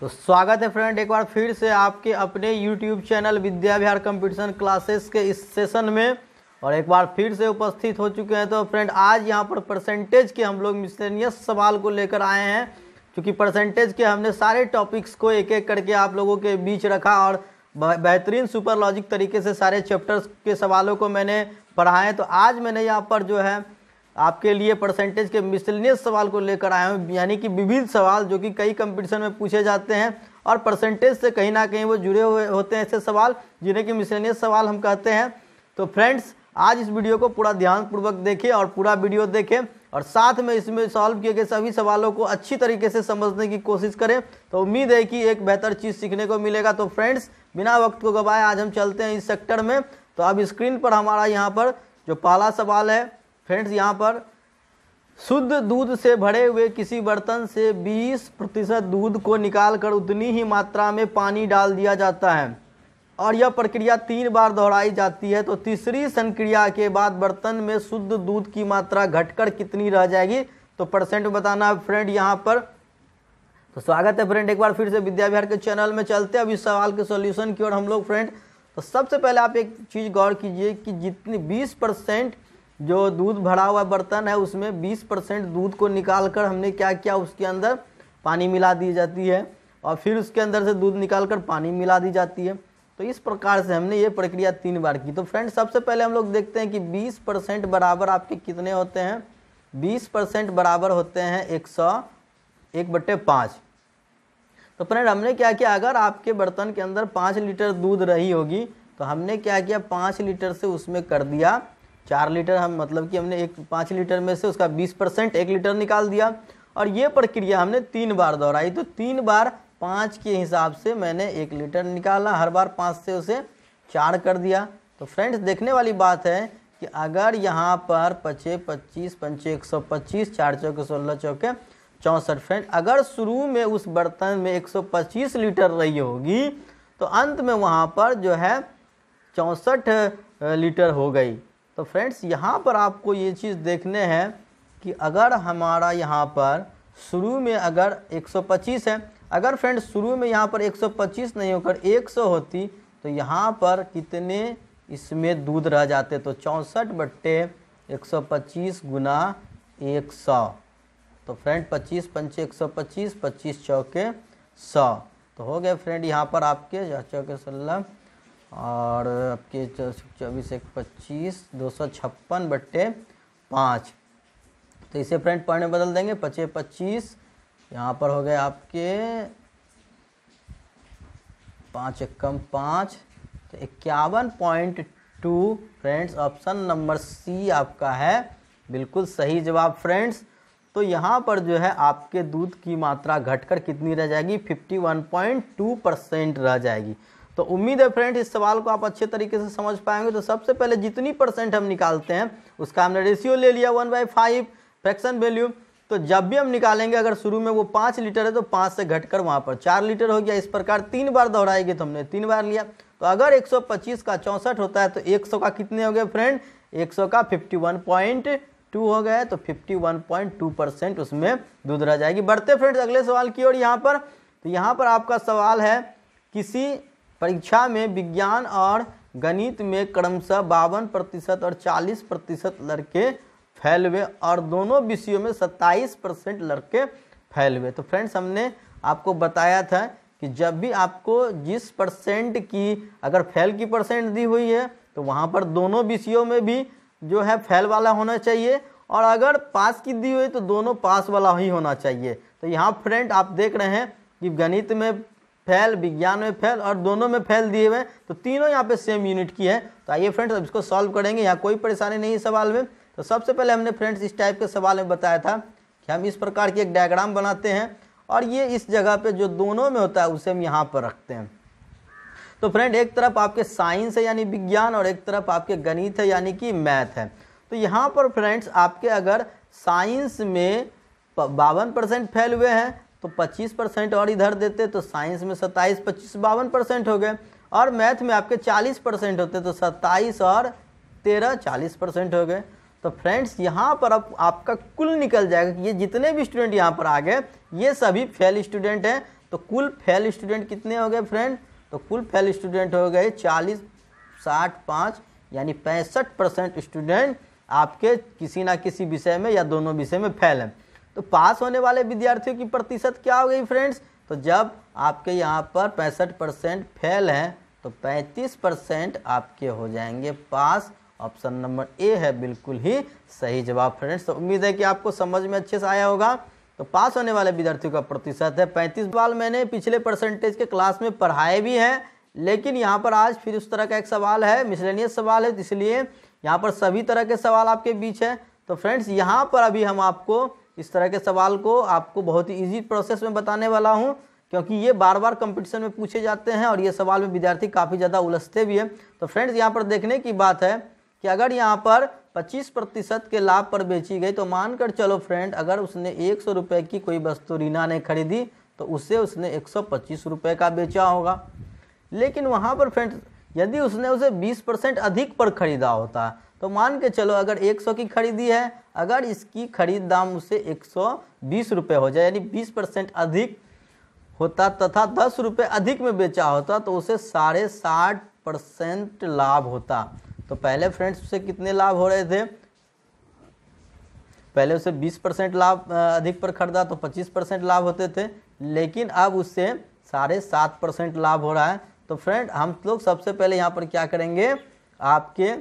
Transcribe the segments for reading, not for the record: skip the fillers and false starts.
तो स्वागत है फ्रेंड एक बार फिर से आपके अपने YouTube channel Vidya Vihar competition classes के इस सेशन में और एक बार फिर से उपस्थित हो चुके हैं। तो फ्रेंड आज यहाँ पर परसेंटेज के हम लोग मिसलेनियस सवाल को लेकर आए हैं, क्योंकि परसेंटेज के हमने सारे टॉपिक्स को एक एक करके आप लोगों के बीच रखा और बेहतरीन सुपर लॉजिक तरीके से सारे चैप्टर्स के सवालों को मैंने पढ़ाए। तो आज मैंने यहाँ पर जो है आपके लिए परसेंटेज के मिसलेनियस सवाल को लेकर आया हूँ, यानी कि विविध सवाल जो कि कई कंपटीशन में पूछे जाते हैं और परसेंटेज से कहीं ना कहीं वो जुड़े हुए होते हैं ऐसे सवाल जिन्हें कि मिसलेनियस सवाल हम कहते हैं। तो फ्रेंड्स आज इस वीडियो को पूरा ध्यानपूर्वक देखें और पूरा वीडियो देखें और साथ में इसमें सॉल्व किए गए सभी सवालों को अच्छी तरीके से समझने की कोशिश करें। तो उम्मीद है कि एक बेहतर चीज़ सीखने को मिलेगा। तो फ्रेंड्स बिना वक्त को गवाए आज हम चलते हैं इस सेक्टर में। तो अब स्क्रीन पर हमारा यहाँ पर जो पहला सवाल है फ्रेंड्स, यहाँ पर शुद्ध दूध से भरे हुए किसी बर्तन से 20% दूध को निकालकर उतनी ही मात्रा में पानी डाल दिया जाता है और यह प्रक्रिया 3 बार दोहराई जाती है। तो तीसरी संक्रिया के बाद बर्तन में शुद्ध दूध की मात्रा घटकर कितनी रह जाएगी? तो परसेंट बताना है फ्रेंड यहाँ पर। तो स्वागत है फ्रेंड एक बार फिर से विद्या विहार के चैनल में। चलते हैं अब इस सवाल के सॉल्यूशन की ओर हम लोग फ्रेंड। तो सबसे पहले आप एक चीज़ गौर कीजिए कि जितनी 20% जो दूध भरा हुआ बर्तन है उसमें 20% दूध को निकालकर हमने क्या किया, उसके अंदर पानी मिला दी जाती है और फिर उसके अंदर से दूध निकालकर पानी मिला दी जाती है। तो इस प्रकार से हमने ये प्रक्रिया 3 बार की। तो फ्रेंड सबसे पहले हम लोग देखते हैं कि 20% बराबर आपके कितने होते हैं। 20% बराबर होते हैं 101/5। तो फ्रेंड हमने क्या किया, अगर आपके बर्तन के अंदर 5 लीटर दूध रही होगी तो हमने क्या किया, 5 लीटर से उसमें कर दिया 4 लीटर। हम मतलब कि हमने 5 लीटर में से उसका 20% 1 लीटर निकाल दिया और ये प्रक्रिया हमने 3 बार दोहराई। तो 3 बार 5 के हिसाब से मैंने 1 लीटर निकाला, हर बार 5 से उसे 4 कर दिया। तो फ्रेंड्स देखने वाली बात है कि अगर यहाँ पर 5 25 5 125 4 चौके 16 चौके 64। फ्रेंड अगर शुरू में उस बर्तन में 125 लीटर रही होगी तो अंत में वहाँ पर जो है 64 लीटर हो गई। तो फ्रेंड्स यहाँ पर आपको ये चीज़ देखने हैं कि अगर हमारा यहाँ पर शुरू में अगर 125 है, अगर फ्रेंड्स शुरू में यहाँ पर 125 नहीं होकर 100 होती तो यहाँ पर कितने इसमें दूध रह जाते? तो 64/125 गुना 100। तो फ्रेंड 25 पंचे 125 25 चौके 100। तो हो गए फ्रेंड यहाँ पर आपके चौके 16 और आपके 24 1 25 256/5। तो इसे फ्रेंड पढ़ने बदल देंगे 5 25, यहाँ पर हो गए आपके 5 एकम 5 तो 51.2। फ्रेंड्स ऑप्शन नंबर सी आपका है बिल्कुल सही जवाब फ्रेंड्स। तो यहाँ पर जो है आपके दूध की मात्रा घटकर कितनी रह जाएगी? 51.2% रह जाएगी। तो उम्मीद है फ्रेंड इस सवाल को आप अच्छे तरीके से समझ पाएंगे। तो सबसे पहले जितनी परसेंट हम निकालते हैं उसका हमने रेशियो ले लिया 1/5 फ्रैक्शन वैल्यू। तो जब भी हम निकालेंगे अगर शुरू में वो 5 लीटर है तो 5 से घटकर वहाँ पर 4 लीटर हो गया। इस प्रकार 3 बार दोहराएंगे तो हमने 3 बार लिया। तो अगर 125 का 64 होता है तो 100 का कितने हो गए फ्रेंड? 100 का 51.2 हो गए। तो 51.2% उसमें दूध रह जाएगी। बढ़ते फ्रेंड्स अगले सवाल की ओर यहाँ पर। तो यहाँ पर आपका सवाल है किसी परीक्षा में विज्ञान और गणित में क्रमशः 52% और 40% लड़के फैल हुए और दोनों विषयों में 27% लड़के फैल हुए। तो फ्रेंड्स हमने आपको बताया था कि जब भी आपको जिस परसेंट की अगर फेल की परसेंट दी हुई है तो वहाँ पर दोनों विषयों में भी जो है फेल वाला होना चाहिए और अगर पास की दी हुई तो दोनों पास वाला ही होना चाहिए। तो यहाँ फ्रेंड आप देख रहे हैं कि गणित में फेल, विज्ञान में फेल और दोनों में फेल दिए हुए, तो तीनों यहाँ पे सेम यूनिट की है। तो आइए फ्रेंड्स अब इसको सॉल्व करेंगे, यहाँ कोई परेशानी नहीं है सवाल में। तो सबसे पहले हमने फ्रेंड्स इस टाइप के सवाल में बताया था कि हम इस प्रकार की एक डायग्राम बनाते हैं और ये इस जगह पे जो दोनों में होता है उसे हम यहाँ पर रखते हैं। तो फ्रेंड एक तरफ आपके साइंस है यानी विज्ञान और एक तरफ आपके गणित है यानी कि मैथ है। तो यहाँ पर फ्रेंड्स आपके अगर साइंस में 52% फेल हुए हैं तो 25% और इधर देते तो साइंस में 27 25 52% हो गए और मैथ में आपके 40% होते तो 27 और 13 40% हो गए। तो फ्रेंड्स यहाँ पर अब आपका कुल निकल जाएगा कि ये जितने भी स्टूडेंट यहाँ पर आ गए ये सभी फेल स्टूडेंट हैं। तो कुल फेल स्टूडेंट कितने हो गए फ्रेंड? तो कुल फेल स्टूडेंट हो गए 40, 60, 5 यानी 65% स्टूडेंट आपके किसी ना किसी विषय में या दोनों विषय में फेल हैं। तो पास होने वाले विद्यार्थियों की प्रतिशत क्या हो गई फ्रेंड्स? तो जब आपके यहाँ पर 65% फेल हैं तो 35% आपके हो जाएंगे पास। ऑप्शन नंबर ए है बिल्कुल ही सही जवाब फ्रेंड्स। तो उम्मीद है कि आपको समझ में अच्छे से आया होगा। तो पास होने वाले विद्यार्थियों का प्रतिशत है 35। सवाल मैंने पिछले परसेंटेज के क्लास में पढ़ाए भी हैं, लेकिन यहाँ पर आज फिर उस तरह का एक सवाल है, मिसलेनियस सवाल है, इसलिए यहाँ पर सभी तरह के सवाल आपके बीच है। तो फ्रेंड्स यहाँ पर अभी हम आपको इस तरह के सवाल को आपको बहुत ही ईजी प्रोसेस में बताने वाला हूँ, क्योंकि ये बार बार कंपटीशन में पूछे जाते हैं और ये सवाल में विद्यार्थी काफ़ी ज़्यादा उलझते भी हैं। तो फ्रेंड्स यहाँ पर देखने की बात है कि अगर यहाँ पर 25% के लाभ पर बेची गई तो मानकर चलो फ्रेंड, अगर उसने 100 रुपये की कोई वस्तु रीना ने खरीदी तो उसने 125 रुपये का बेचा होगा। लेकिन वहाँ पर फ्रेंड्स यदि उसने उसे 20% अधिक पर खरीदा होता तो मान के चलो अगर 100 की खरीदी है, अगर इसकी खरीद दाम उसे 120 रुपये हो जाए यानी 20% अधिक होता तथा 10 रुपये अधिक में बेचा होता तो उसे 60.5% लाभ होता। तो पहले फ्रेंड्स उसे कितने लाभ हो रहे थे? पहले उसे 20% लाभ अधिक पर खरीदा तो 25% लाभ होते थे, लेकिन अब उससे 7.5% लाभ हो रहा है। तो फ्रेंड हम लोग सबसे पहले यहाँ पर क्या करेंगे, आपके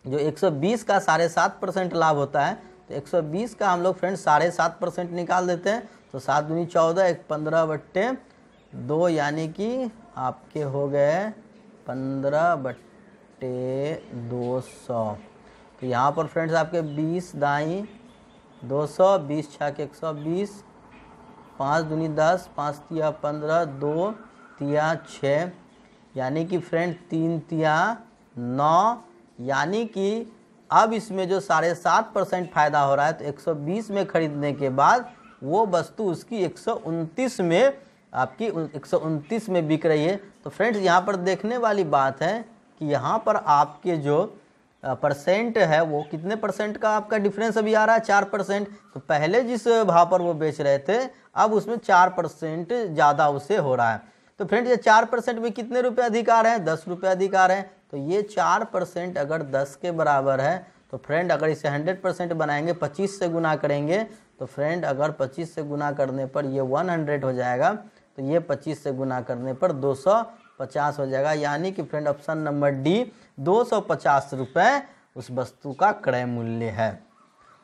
जो 120 का 7.5% लाभ होता है तो 120 का हम लोग फ्रेंड 7.5% निकाल देते हैं। तो 7 दूनी 14, 15/2 यानी कि आपके हो गए 15/200। तो यहाँ पर फ्रेंड्स आपके 20 दाई 200, 20 छाके 120, 5 दूनी 10, 5 तिया 15, 2 तिया 6 यानी कि फ्रेंड 3 तिया 9, यानी कि अब इसमें जो 7.5% फायदा हो रहा है तो 120 में खरीदने के बाद वो वस्तु उसकी 129 में आपकी 129 में बिक रही है। तो फ्रेंड्स यहाँ पर देखने वाली बात है कि यहाँ पर आपके जो परसेंट है वो कितने परसेंट का आपका डिफरेंस अभी आ रहा है? 4%। तो पहले जिस भाव पर वो बेच रहे थे अब उसमें 4% ज़्यादा उसे हो रहा है। तो फ्रेंड्स ये 4% में कितने रुपये अधिक आ रहे हैं? 10 रुपये अधिक आ रहे हैं। तो ये 4% अगर 10 के बराबर है तो फ्रेंड अगर इसे 100% बनाएंगे, 25 से गुना करेंगे तो फ्रेंड अगर 25 से गुना करने पर ये 100 हो जाएगा, तो ये 25 से गुना करने पर 250 हो जाएगा। यानी कि फ्रेंड ऑप्शन नंबर डी 250 रुपये उस वस्तु का क्रय मूल्य है।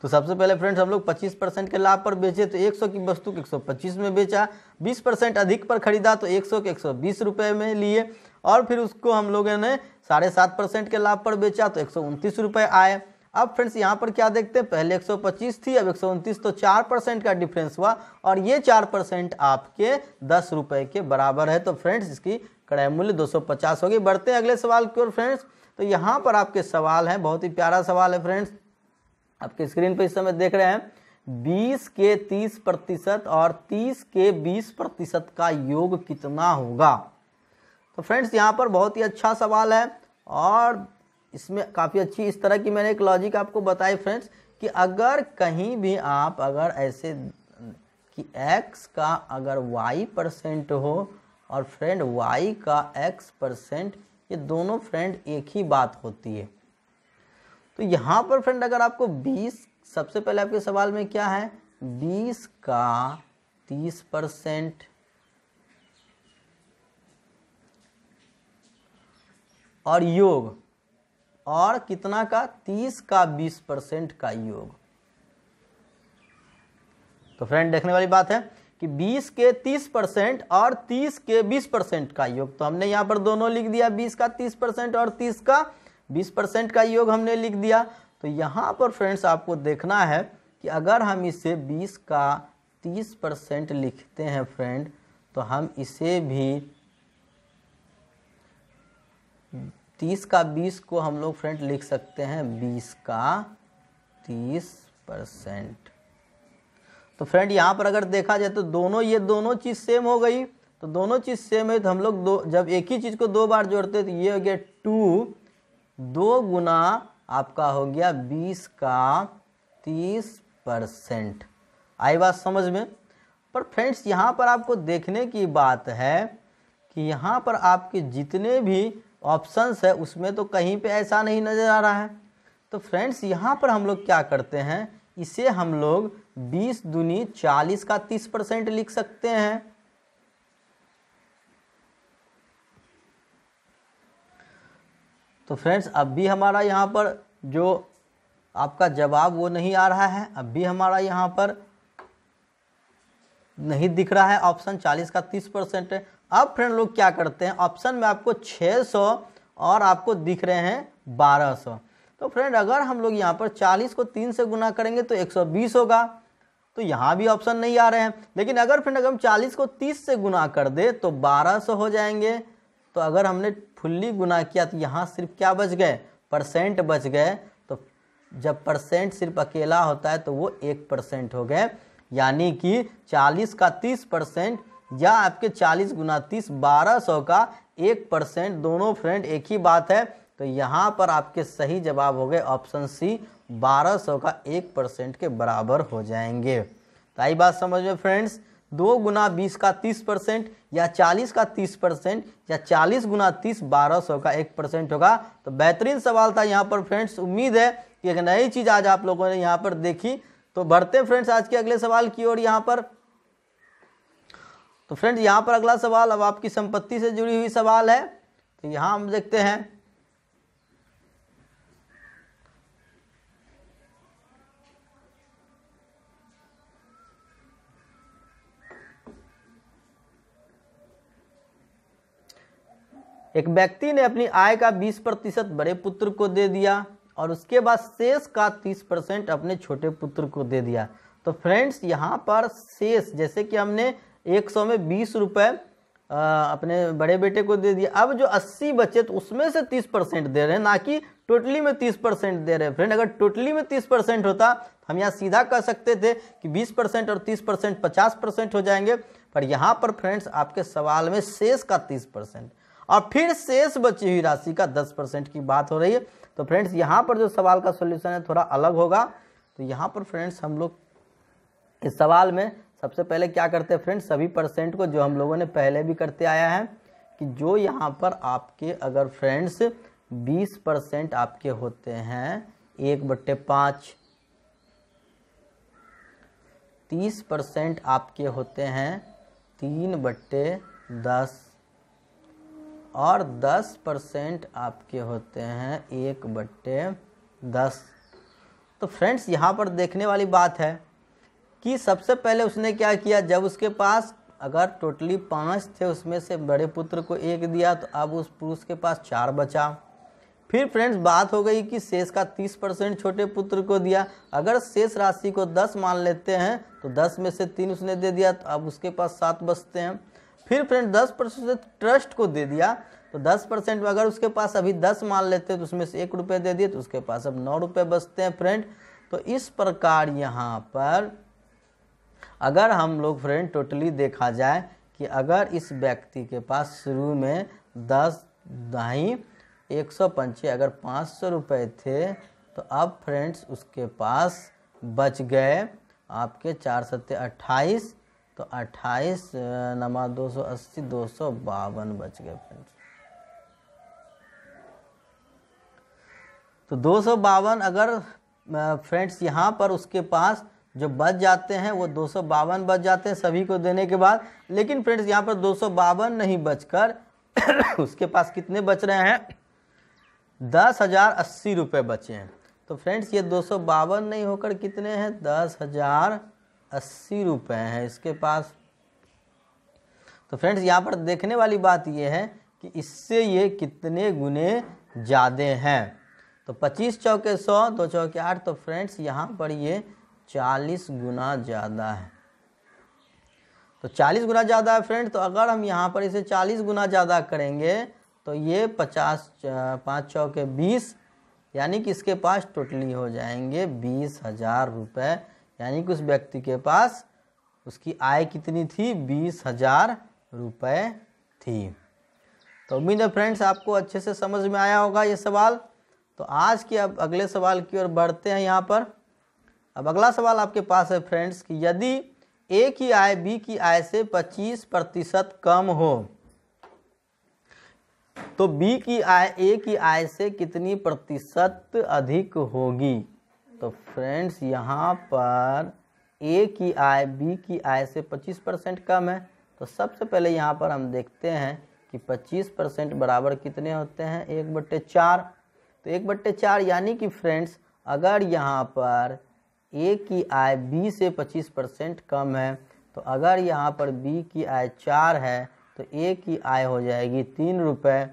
तो सबसे पहले फ्रेंड्स हम लोग 25% के लाभ पर बेचे तो 100 की वस्तु को 125 में बेचा, 20% अधिक पर खरीदा तो 100 के 120 रुपये में लिए, और फिर उसको हम लोगों ने 7.5% के लाभ पर बेचा तो 129 रुपये आए। अब फ्रेंड्स यहाँ पर क्या देखते हैं, पहले 125 थी अब 129, तो 4% का डिफरेंस हुआ और ये 4% आपके 10 रुपये के बराबर है। तो फ्रेंड्स इसकी क्रय मूल्य 250 होगी। बढ़ते हैं अगले सवाल की ओर फ्रेंड्स। तो यहाँ पर आपके सवाल है, बहुत ही प्यारा सवाल है फ्रेंड्स, आपके स्क्रीन पर इस समय देख रहे हैं। 20 के 30% और 30 के 20% का योग कितना होगा? तो फ्रेंड्स यहाँ पर बहुत ही अच्छा सवाल है और इसमें काफ़ी अच्छी इस तरह की मैंने एक लॉजिक आपको बताई फ्रेंड्स कि अगर कहीं भी आप अगर ऐसे कि x का अगर y% हो और फ्रेंड y का x%, ये दोनों फ्रेंड एक ही बात होती है। तो यहाँ पर फ्रेंड अगर आपको 20, सबसे पहले आपके सवाल में क्या है, 20 का 30% और योग, और कितना का 30 का 20% का योग। तो फ्रेंड देखने वाली बात है कि 20 के 30% और 30 के 20% का योग, तो हमने यहाँ पर दोनों लिख दिया, 20 का 30% और 30 का 20% का योग हमने लिख दिया। तो यहाँ पर फ्रेंड्स आपको देखना है कि अगर हम इसे 20 का 30% लिखते हैं फ्रेंड, तो हम इसे भी 30 का 20 को हम लोग फ्रेंड लिख सकते हैं 20 का 30%। तो फ्रेंड यहाँ पर अगर देखा जाए तो दोनों ये दोनों चीज़ सेम हो गई। तो दोनों चीज़ सेम है तो हम लोग दो, जब एक ही चीज़ को दो बार जोड़ते हैं तो ये हो गया 2 गुना आपका हो गया 20 का 30%। आई बात समझ में? पर फ्रेंड्स यहाँ पर आपको देखने की बात है कि यहाँ पर आपके जितने भी ऑप्शंस है उसमें तो कहीं पे ऐसा नहीं नज़र आ रहा है। तो फ्रेंड्स यहाँ पर हम लोग क्या करते हैं, इसे हम लोग 20 दूनी 40 का 30% लिख सकते हैं। तो फ्रेंड्स अब भी हमारा यहाँ पर जो आपका जवाब वो नहीं आ रहा है, अब भी हमारा यहाँ पर नहीं दिख रहा है ऑप्शन 40 का 30% है। अब फ्रेंड लोग क्या करते हैं, ऑप्शन में आपको 600 और आपको दिख रहे हैं 1200। तो फ्रेंड अगर हम लोग यहाँ पर 40 को 3 से गुना करेंगे तो 120 होगा, तो यहाँ भी ऑप्शन नहीं आ रहे हैं। लेकिन अगर फ्रेंड अगर हम 40 को 30 से गुना कर दे तो 1200 हो जाएंगे। तो अगर हमने फुल्ली गुना किया तो यहाँ सिर्फ क्या बच गए, परसेंट बच गए। तो जब परसेंट सिर्फ अकेला होता है तो वो 1% हो गए, यानी कि 40 का 30% या आपके 40 गुना 30 1200 का 1%, दोनों फ्रेंड एक ही बात है। तो यहाँ पर आपके सही जवाब हो गए ऑप्शन सी, 1200 का 1% के बराबर हो जाएंगे। तो आई बात समझ में फ्रेंड्स, 2 गुना 20 का 30% या 40 का 30% या 40 गुना 30 1200 का 1% होगा। तो बेहतरीन सवाल था यहाँ पर फ्रेंड्स। उम्मीद है कि एक नई चीज़ आज आप लोगों ने यहाँ पर देखी। तो बढ़ते हैं फ्रेंड्स आज के अगले सवाल की ओर। यहाँ पर तो फ्रेंड्स यहाँ पर अगला सवाल अब आपकी संपत्ति से जुड़ी हुई सवाल है। तो यहाँ हम देखते हैं, एक व्यक्ति ने अपनी आय का 20% बड़े पुत्र को दे दिया और उसके बाद शेष का 30% अपने छोटे पुत्र को दे दिया। तो फ्रेंड्स यहाँ पर शेष, जैसे कि हमने 100 में 20 रुपये अपने बड़े बेटे को दे दिया, अब जो 80 बचे तो उसमें से 30% दे रहे हैं, ना कि टोटली में 30% दे रहे हैं। फ्रेंड अगर टोटली में 30% होता हम यहाँ सीधा कह सकते थे कि 20% और 30% 50% हो जाएंगे। पर यहाँ पर फ्रेंड्स आपके सवाल में शेष का 30% और फिर शेष बची हुई राशि का 10% की बात हो रही है। तो फ्रेंड्स यहाँ पर जो सवाल का सॉल्यूशन है थोड़ा अलग होगा। तो यहाँ पर फ्रेंड्स हम लोग इस सवाल में सबसे पहले क्या करते हैं फ्रेंड्स, सभी परसेंट को जो हम लोगों ने पहले भी करते आया है कि जो यहाँ पर आपके अगर फ्रेंड्स 20% आपके होते हैं 1/5, 30% आपके होते हैं 3/10 और 10% आपके होते हैं 1/10। तो फ्रेंड्स यहाँ पर देखने वाली बात है कि सबसे पहले उसने क्या किया, जब उसके पास अगर टोटली 5 थे उसमें से बड़े पुत्र को 1 दिया तो अब उस पुरुष के पास 4 बचा। फिर फ्रेंड्स बात हो गई कि शेष का 30% छोटे पुत्र को दिया। अगर शेष राशि को 10 मान लेते हैं तो 10 में से 3 उसने दे दिया तो अब उसके पास 7 बचते हैं। फिर फ्रेंड 10% ट्रस्ट को दे दिया, तो 10% में अगर उसके पास अभी 10 मान लेते हैं तो उसमें से 1 रुपये दे दिए तो उसके पास अब 9 रुपये बचते हैं फ्रेंड। तो इस प्रकार यहाँ पर अगर हम लोग फ्रेंड टोटली देखा जाए कि अगर इस व्यक्ति के पास शुरू में 10 दाई 105 अगर 500 रुपये थे तो अब फ्रेंड्स उसके पास बच गए आपके 4 सत्ते 28, तो 28 नमा 280 252 बच गए फ्रेंड्स। तो 252 अगर फ्रेंड्स यहाँ पर उसके पास जो बच जाते हैं वो 252 बच जाते हैं सभी को देने के बाद। लेकिन फ्रेंड्स यहाँ पर 252 नहीं बचकर उसके पास कितने बच रहे हैं, 10,080 रुपये बचे हैं। तो फ्रेंड्स ये 252 नहीं होकर कितने हैं, 10,080 रुपये हैं इसके पास। तो फ्रेंड्स यहाँ पर देखने वाली बात ये है कि इससे ये कितने गुने ज़्यादा हैं। तो 25 चौके 100, 2 चौके 8, तो फ्रेंड्स यहाँ पर ये 40 गुना ज़्यादा है। तो 40 गुना ज़्यादा है फ्रेंड। तो अगर हम यहाँ पर इसे 40 गुना ज़्यादा करेंगे तो ये 50 5 चौके 20, यानी कि इसके पास टोटली हो जाएंगे 20,000 रुपये। यानी कि उस व्यक्ति के पास उसकी आय कितनी थी, 20,000 रुपये थी। तो उम्मीद है फ्रेंड्स आपको अच्छे से समझ में आया होगा ये सवाल। तो आज के अब अगले सवाल की ओर बढ़ते हैं। यहाँ पर अब अगला सवाल आपके पास है फ्रेंड्स कि यदि ए की आय बी की आय से 25% कम हो तो बी की आय ए की आय से कितनी प्रतिशत अधिक होगी। तो फ्रेंड्स यहाँ पर ए की आय बी की आय से 25% कम है। तो सबसे पहले यहाँ पर हम देखते हैं कि 25% बराबर कितने होते हैं, 1/4। तो 1/4 यानी कि फ्रेंड्स अगर यहाँ पर ए की आय बी से 25% कम है तो अगर यहाँ पर बी की आय 4 है तो ए की आय हो जाएगी 3 रुपये।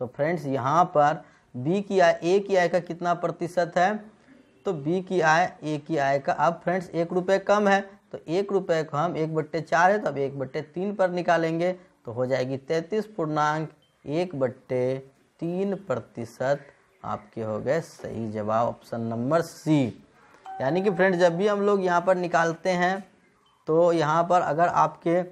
तो फ्रेंड्स यहाँ पर बी की आय ए की आय का कितना प्रतिशत है, तो बी की आय ए की आय का अब फ्रेंड्स 1 रुपये कम है तो 1 रुपये को हम 1/4 है तब 1/3 पर निकालेंगे तो हो जाएगी 33.1/3%। आपके हो गए सही जवाब ऑप्शन नंबर सी। यानी कि फ्रेंड्स जब भी हम लोग यहाँ पर निकालते हैं तो यहाँ पर अगर आपके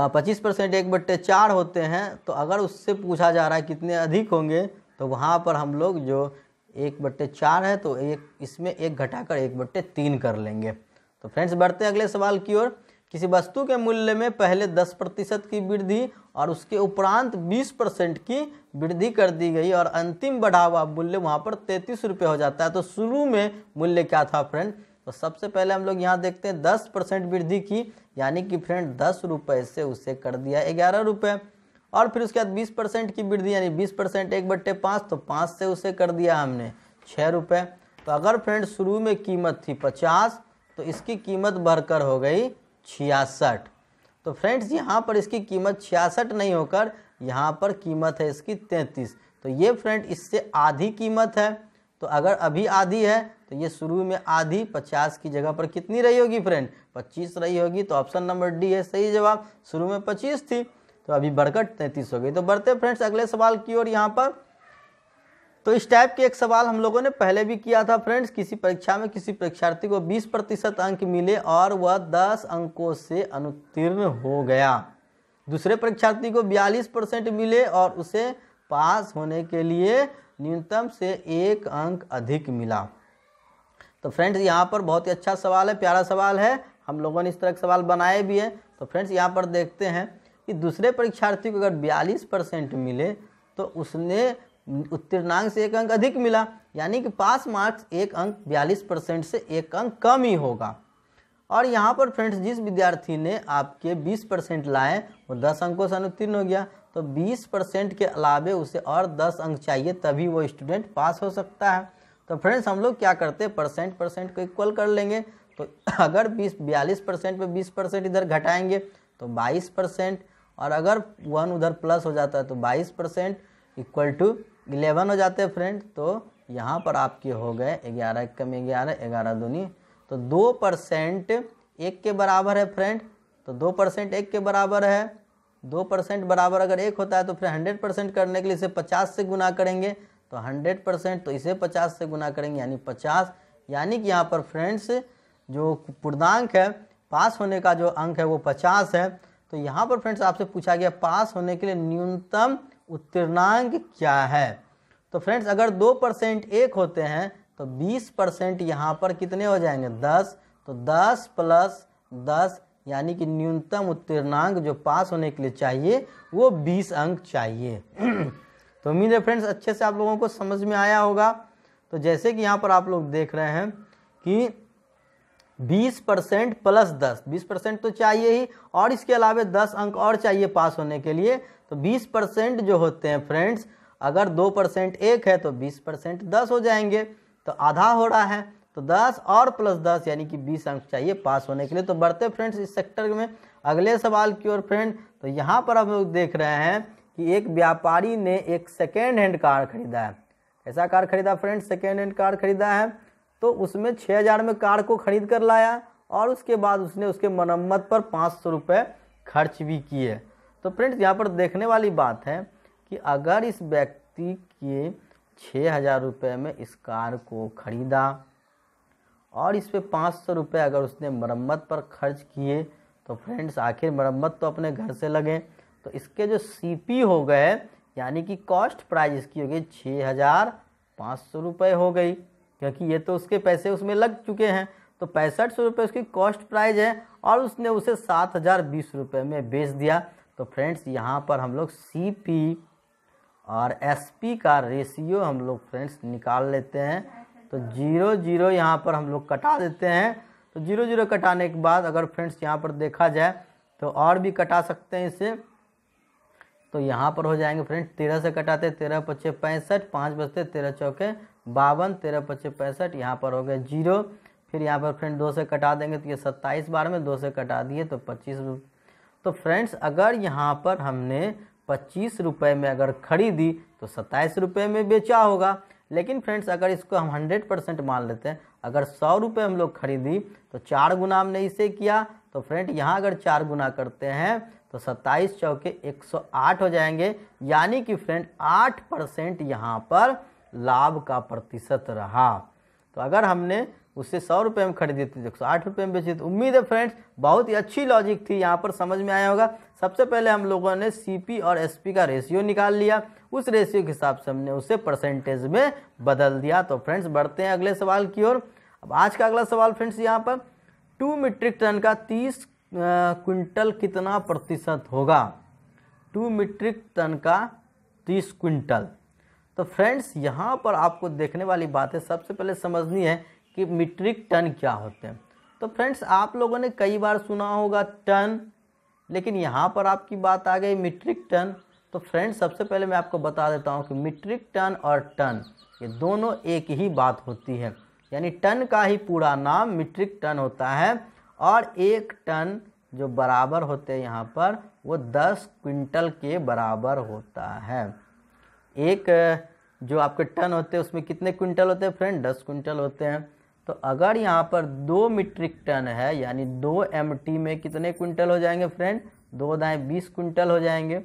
25% 1/4 होते हैं तो अगर उससे पूछा जा रहा है कितने अधिक होंगे तो वहाँ पर हम लोग जो 1/4 है तो इसमें 1 घटाकर 1/3 कर लेंगे। तो फ्रेंड्स बढ़ते हैं अगले सवाल की ओर। किसी वस्तु के मूल्य में पहले 10% की वृद्धि और उसके उपरांत 20% की वृद्धि कर दी गई और अंतिम बढ़ा हुआ मूल्य वहाँ पर 33 रुपये हो जाता है। तो शुरू में मूल्य क्या था फ्रेंड, तो सबसे पहले हम लोग यहाँ देखते हैं 10% वृद्धि की, यानी कि फ्रेंड 10 रुपये से उसे कर दिया 11 रुपये। और फिर उसके बाद 20% की वृद्धि यानी 20% 1/5 तो 5 से उसे कर दिया हमने 6 रुपये। तो अगर फ्रेंड शुरू में कीमत थी 50 तो इसकी कीमत बढ़कर हो गई 66। तो फ्रेंड्स यहाँ पर इसकी कीमत 66 नहीं होकर यहाँ पर कीमत है इसकी 33। तो ये फ्रेंड इससे आधी कीमत है। तो अगर अभी आधी है तो ये शुरू में आधी 50 की जगह पर कितनी रही होगी फ्रेंड, 25 रही होगी। तो ऑप्शन नंबर डी है सही जवाब। शुरू में 25 थी तो अभी बढ़कर 33 हो गई। तो बढ़ते फ्रेंड्स अगले सवाल की ओर। यहाँ पर तो इस टाइप के एक सवाल हम लोगों ने पहले भी किया था फ्रेंड्स। किसी परीक्षा में किसी परीक्षार्थी को 20% अंक मिले और वह 10 अंकों से अनुत्तीर्ण हो गया। दूसरे परीक्षार्थी को 42% मिले और उसे पास होने के लिए न्यूनतम से 1 अंक अधिक मिला। तो फ्रेंड्स यहाँ पर बहुत ही अच्छा सवाल है, प्यारा सवाल है। हम लोगों ने इस तरह के सवाल बनाए भी हैं। तो फ्रेंड्स यहाँ पर देखते हैं कि दूसरे परीक्षार्थी को अगर 42% मिले तो उसने उत्तीर्णांक से 1 अंक अधिक मिला, यानी कि पास मार्क्स 1 अंक 42% से 1 अंक कम ही होगा। और यहाँ पर फ्रेंड्स जिस विद्यार्थी ने आपके 20% लाए वो 10 अंकों से अनुत्तीर्ण हो गया। तो 20% के अलावे उसे और 10 अंक चाहिए तभी वो स्टूडेंट पास हो सकता है। तो फ्रेंड्स हम लोग क्या करते हैं, परसेंट को इक्वल कर लेंगे। तो अगर 42% पे 20% इधर घटाएंगे तो 22%, और अगर 1 उधर प्लस हो जाता है तो 22% इक्वल टू 11 हो जाते हैं फ्रेंड। तो यहाँ पर आपके हो गए 11 कम 11, 11 दूनी, तो 2% 1 के बराबर है फ्रेंड। तो 2% 1 के बराबर है। 2% बराबर अगर 1 होता है तो फिर 100% करने के लिए इसे 50 से गुना करेंगे। तो 100% तो इसे 50 से गुना करेंगे यानी 50। यानी कि यहाँ पर फ्रेंड्स जो पूर्णांक है पास होने का जो अंक है वो 50 है। तो यहाँ पर फ्रेंड्स आपसे पूछा गया पास होने के लिए न्यूनतम उत्तीर्णांक क्या है। तो फ्रेंड्स अगर 2% 1 होते हैं तो 20% यहाँ पर कितने हो जाएंगे, 10। तो 10 प्लस 10 यानी कि न्यूनतम उत्तीर्णांक जो पास होने के लिए चाहिए वो 20 अंक चाहिए। तो उम्मीद है फ्रेंड्स अच्छे से आप लोगों को समझ में आया होगा। तो जैसे कि यहाँ पर आप लोग देख रहे हैं कि 20% प्लस 10, 20% तो चाहिए ही और इसके अलावे 10 अंक और चाहिए पास होने के लिए। तो 20% जो होते हैं फ्रेंड्स, अगर 2% 1 है तो 20% 10 हो जाएंगे, तो आधा हो रहा है। तो 10 और प्लस 10 यानी कि 20 अंक चाहिए पास होने के लिए। तो बढ़ते फ्रेंड्स इस सेक्टर में अगले सवाल की ओर फ्रेंड। तो यहाँ पर हम लोग देख रहे हैं कि एक व्यापारी ने एक सेकेंड हैंड कार खरीदा है। ऐसा कार खरीदा फ्रेंड्स, सेकेंड हैंड कार खरीदा है। तो उसमें 6000 में कार को खरीद कर लाया और उसके बाद उसने उसके मरम्मत पर 500 रुपये खर्च भी किए। तो फ्रेंड्स यहाँ पर देखने वाली बात है कि अगर इस व्यक्ति के 6000 रुपये में इस कार को खरीदा और इस पे 500 रुपये अगर उसने मरम्मत पर खर्च किए, तो फ्रेंड्स आखिर मरम्मत तो अपने घर से लगे। तो इसके जो सीपी हो गए यानी कि कॉस्ट प्राइस इसकी हो गई 6500 रुपये हो गई, क्योंकि ये तो उसके पैसे उसमें लग चुके हैं। तो 6500 रुपये उसकी कॉस्ट प्राइस है और उसने उसे 7020 रुपये में बेच दिया। तो फ्रेंड्स यहाँ पर हम लोग CP और SP का रेशियो हम लोग फ्रेंड्स निकाल लेते हैं। तो 0 0 यहाँ पर हम लोग कटा देते हैं। तो 0 0 कटाने के बाद अगर फ्रेंड्स यहाँ पर देखा जाए तो और भी कटा सकते हैं इसे। तो यहाँ पर हो जाएंगे फ्रेंड्स 13 से कटाते 13 पच्चे 65, 5 बचते 13 चौके 52, 13 पच्चे 65, यहाँ पर हो गए 0। फिर यहाँ पर फ्रेंड 2 से कटा देंगे तो ये 27 बार में 2 से कटा दिए तो 25 रुपये। तो फ्रेंड्स अगर यहाँ पर हमने 25 रुपये में अगर खरीदी तो 27 रुपये में बेचा होगा। लेकिन फ्रेंड्स अगर इसको हम 100% मान लेते हैं, अगर 100 रुपये हम लोग खरीदी तो 4 गुना हमने इसे किया। तो फ्रेंड यहाँ अगर 4 गुना करते हैं तो 27 चौके 108 हो जाएंगे, यानी कि फ्रेंड 8% यहाँ पर लाभ का प्रतिशत रहा। तो अगर हमने उससे 100 रुपये में खरीदी थी 108 रुपये में बेची। तो उम्मीद है फ्रेंड्स बहुत ही अच्छी लॉजिक थी, यहाँ पर समझ में आया होगा। सबसे पहले हम लोगों ने CP और SP का रेशियो निकाल लिया, उस रेशियो के हिसाब से हमने उसे परसेंटेज में बदल दिया। तो फ्रेंड्स बढ़ते हैं अगले सवाल की ओर। अब आज का अगला सवाल फ्रेंड्स यहाँ पर 2 मीट्रिक टन का 30 क्विंटल कितना प्रतिशत होगा। 2 मीट्रिक टन का 30 क्विंटल। तो फ्रेंड्स यहाँ पर आपको देखने वाली बात है, सबसे पहले समझनी है कि मीट्रिक टन क्या होते हैं। तो फ्रेंड्स आप लोगों ने कई बार सुना होगा टन, लेकिन यहाँ पर आपकी बात आ गई मीट्रिक टन। तो फ्रेंड्स सबसे पहले मैं आपको बता देता हूँ कि मीट्रिक टन और टन ये दोनों एक ही बात होती है, यानी टन का ही पूरा नाम मीट्रिक टन होता है। और 1 टन जो बराबर होते हैं यहाँ पर वो 10 क्विंटल के बराबर होता है। एक जो आपके टन होते हैं उसमें कितने क्विंटल होते हैं फ्रेंड, 10 क्विंटल होते हैं। तो अगर यहाँ पर 2 मीट्रिक टन है यानी 2 MT में कितने क्विंटल हो जाएंगे फ्रेंड, 2 दाएँ 20 क्विंटल हो जाएंगे।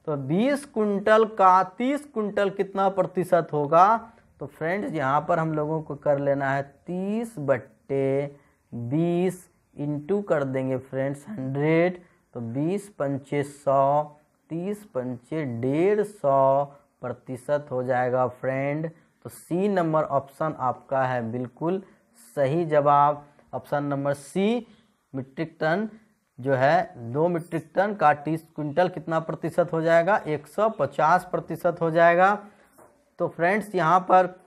तो 20 क्विंटल का 30 क्विंटल कितना प्रतिशत होगा। तो फ्रेंड्स यहाँ पर हम लोगों को कर लेना है 30/20 इंटू कर देंगे फ्रेंड्स 100। तो 20 पंचे 100, 30 पंचे 150 प्रतिशत हो जाएगा फ्रेंड। तो C नंबर ऑप्शन आपका है बिल्कुल सही जवाब। Option number C metric ton जो है 2 मीट्रिक टन का 30 क्विंटल कितना प्रतिशत हो जाएगा, 150% हो जाएगा। तो फ्रेंड्स यहाँ पर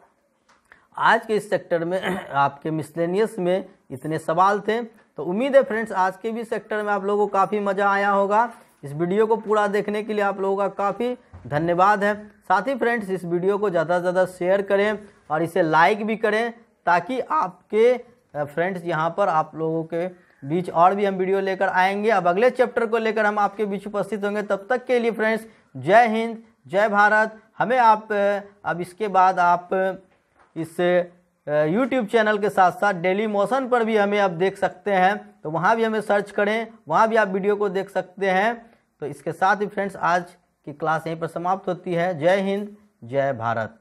आज के इस सेक्टर में आपके मिसलेनियस में इतने सवाल थे। तो उम्मीद है फ्रेंड्स आज के भी सेक्टर में आप लोगों को काफ़ी मज़ा आया होगा। इस वीडियो को पूरा देखने के लिए आप लोगों का काफ़ी धन्यवाद है। साथ ही फ्रेंड्स इस वीडियो को ज़्यादा से ज़्यादा शेयर करें और इसे लाइक भी करें, ताकि आपके फ्रेंड्स यहाँ पर आप लोगों के बीच और भी हम वीडियो लेकर आएंगे। अब अगले चैप्टर को लेकर हम आपके बीच उपस्थित होंगे। तब तक के लिए फ्रेंड्स जय हिंद, जय भारत। हमें आप अब इसके बाद आप इस YouTube चैनल के साथ साथ डेली मोशन पर भी हमें आप देख सकते हैं। तो वहाँ भी हमें सर्च करें, वहाँ भी आप वीडियो को देख सकते हैं। तो इसके साथ ही फ्रेंड्स आज की क्लास यहीं पर समाप्त होती है। जय हिंद, जय भारत।